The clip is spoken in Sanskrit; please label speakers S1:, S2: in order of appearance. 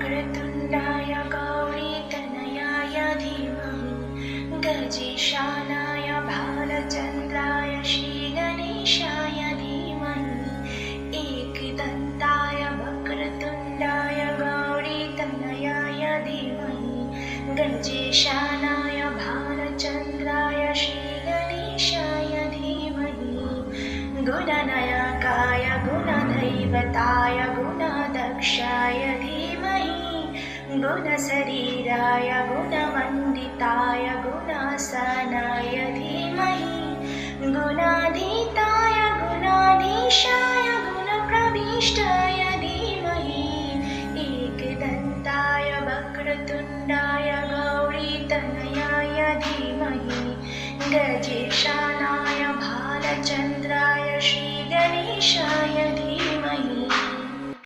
S1: वक्रतुण्डाय गौरीतनयाय धीमहि गजेशानाय भालचन्द्राय श्रीगणेशाय धीमहि एकदन्ताय वक्रतुण्डाय गौरीतनयाय धीमहि गजेशानाय भालचन्द्राय श्रीगणेशाय धीमहि गुणनायकाय गुणदैवताय गुणदक्षाय धीमहि गुणशरीराय गुणवन्दिताय गुणासनाय धीमहि गुणाधीताय गुणाधीशाय गुणप्रविष्टाय